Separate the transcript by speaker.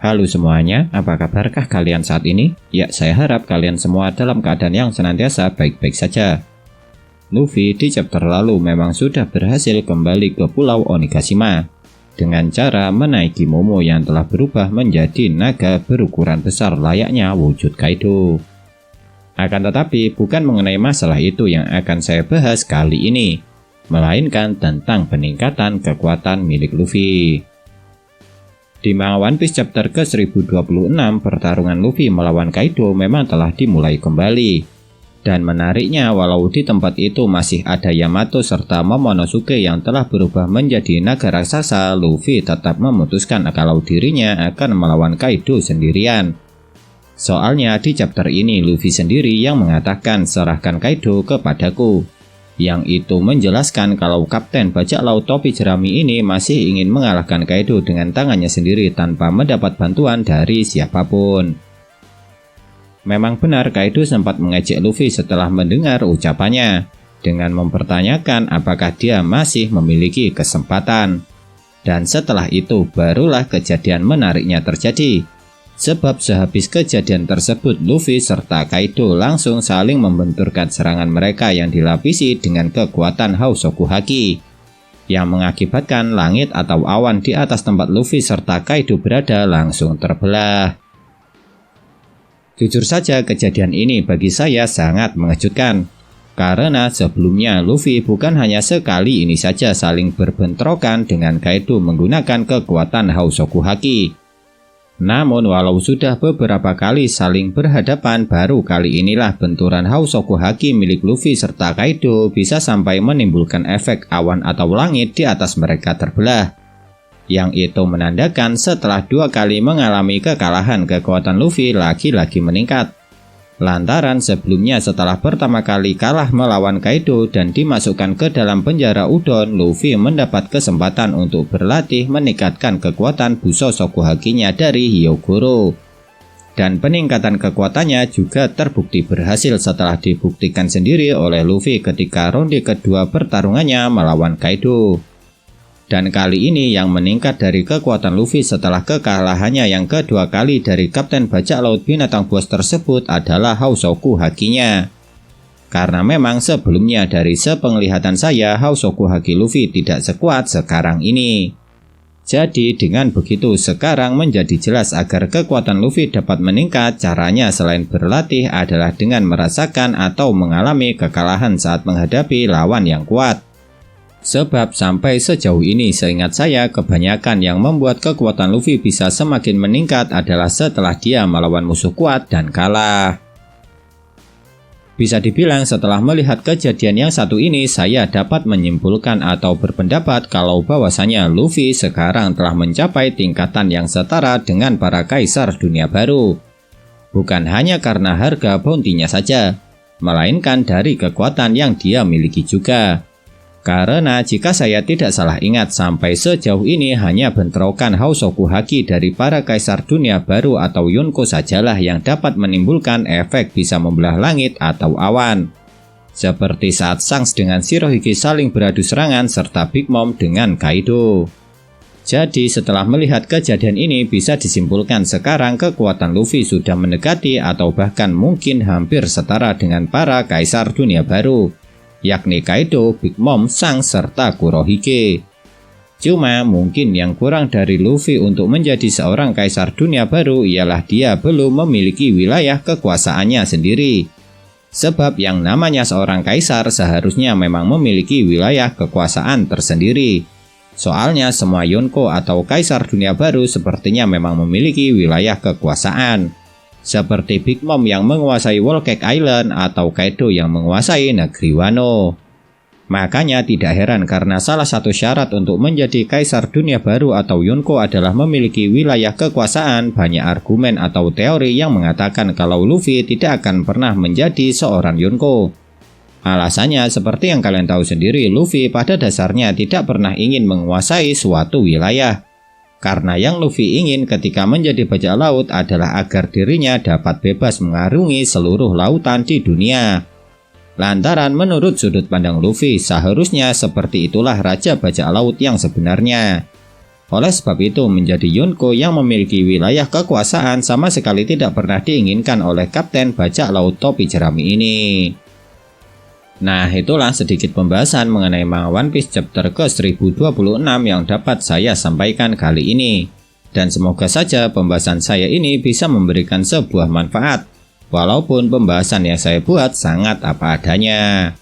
Speaker 1: Halo semuanya, apa kabarkah kalian saat ini? Ya, saya harap kalian semua dalam keadaan yang senantiasa baik-baik saja. Luffy di chapter lalu memang sudah berhasil kembali ke Pulau Onigashima dengan cara menaiki Momo yang telah berubah menjadi naga berukuran besar layaknya wujud Kaido. Akan tetapi bukan mengenai masalah itu yang akan saya bahas kali ini, melainkan tentang peningkatan kekuatan milik Luffy. Di manga One Piece chapter ke-1026, pertarungan Luffy melawan Kaido memang telah dimulai kembali. Dan menariknya, walau di tempat itu masih ada Yamato serta Momonosuke yang telah berubah menjadi naga raksasa, Luffy tetap memutuskan kalau dirinya akan melawan Kaido sendirian. Soalnya di chapter ini Luffy sendiri yang mengatakan serahkan Kaido kepadaku. Yang itu menjelaskan kalau Kapten Bajak Laut Topi Jerami ini masih ingin mengalahkan Kaido dengan tangannya sendiri tanpa mendapat bantuan dari siapapun. Memang benar Kaido sempat mengejek Luffy setelah mendengar ucapannya, dengan mempertanyakan apakah dia masih memiliki kesempatan. Dan setelah itu barulah kejadian menariknya terjadi. Sebab sehabis kejadian tersebut Luffy serta Kaido langsung saling membenturkan serangan mereka yang dilapisi dengan kekuatan Hausoku Haki, yang mengakibatkan langit atau awan di atas tempat Luffy serta Kaido berada langsung terbelah. Jujur saja kejadian ini bagi saya sangat mengejutkan, karena sebelumnya Luffy bukan hanya sekali ini saja saling berbentrokan dengan Kaido menggunakan kekuatan Hausoku Haki. Namun walau sudah beberapa kali saling berhadapan, baru kali inilah benturan Hausoku Haki milik Luffy serta Kaido bisa sampai menimbulkan efek awan atau langit di atas mereka terbelah. Yang itu menandakan setelah 2 kali mengalami kekalahan, kekuatan Luffy lagi-lagi meningkat. Lantaran sebelumnya setelah pertama kali kalah melawan Kaido dan dimasukkan ke dalam penjara Udon, Luffy mendapat kesempatan untuk berlatih meningkatkan kekuatan Bushoku Hakinya dari Hyogoro. Dan peningkatan kekuatannya juga terbukti berhasil setelah dibuktikan sendiri oleh Luffy ketika ronde kedua pertarungannya melawan Kaido. Dan kali ini yang meningkat dari kekuatan Luffy setelah kekalahannya yang kedua kali dari Kapten Bajak Laut binatang buas tersebut adalah Hausoku Hakinya. Karena memang sebelumnya dari sepenglihatan saya Hausoku Haki Luffy tidak sekuat sekarang ini. Jadi dengan begitu sekarang menjadi jelas agar kekuatan Luffy dapat meningkat, caranya selain berlatih adalah dengan merasakan atau mengalami kekalahan saat menghadapi lawan yang kuat. Sebab sampai sejauh ini seingat saya kebanyakan yang membuat kekuatan Luffy bisa semakin meningkat adalah setelah dia melawan musuh kuat dan kalah. Bisa dibilang setelah melihat kejadian yang satu ini saya dapat menyimpulkan atau berpendapat kalau bahwasanya Luffy sekarang telah mencapai tingkatan yang setara dengan para kaisar dunia baru. Bukan hanya karena harga bounty-nya saja, melainkan dari kekuatan yang dia miliki juga. Karena jika saya tidak salah ingat sampai sejauh ini hanya bentrokan Hausoku Haki dari para kaisar dunia baru atau Yonko sajalah yang dapat menimbulkan efek bisa membelah langit atau awan. Seperti saat Shanks dengan Shirohige saling beradu serangan serta Big Mom dengan Kaido. Jadi setelah melihat kejadian ini bisa disimpulkan sekarang kekuatan Luffy sudah mendekati atau bahkan mungkin hampir setara dengan para kaisar dunia baru, yakni Kaido, Big Mom, Shanks, serta Kurohige. Cuma mungkin yang kurang dari Luffy untuk menjadi seorang kaisar dunia baru ialah dia belum memiliki wilayah kekuasaannya sendiri. Sebab yang namanya seorang kaisar seharusnya memang memiliki wilayah kekuasaan tersendiri. Soalnya semua Yonko atau kaisar dunia baru sepertinya memang memiliki wilayah kekuasaan. Seperti Big Mom yang menguasai Whole Cake Island atau Kaido yang menguasai negeri Wano. Makanya tidak heran karena salah satu syarat untuk menjadi kaisar dunia baru atau Yonko adalah memiliki wilayah kekuasaan. Banyak argumen atau teori yang mengatakan kalau Luffy tidak akan pernah menjadi seorang Yonko. Alasannya seperti yang kalian tahu sendiri, Luffy pada dasarnya tidak pernah ingin menguasai suatu wilayah. Karena yang Luffy ingin ketika menjadi bajak laut adalah agar dirinya dapat bebas mengarungi seluruh lautan di dunia. Lantaran menurut sudut pandang Luffy, seharusnya seperti itulah raja bajak laut yang sebenarnya. Oleh sebab itu, menjadi Yonko yang memiliki wilayah kekuasaan sama sekali tidak pernah diinginkan oleh Kapten Bajak Laut Topi Jerami ini. Nah, itulah sedikit pembahasan mengenai manga One Piece chapter ke-1026 yang dapat saya sampaikan kali ini. Dan semoga saja pembahasan saya ini bisa memberikan sebuah manfaat, walaupun pembahasan yang saya buat sangat apa adanya.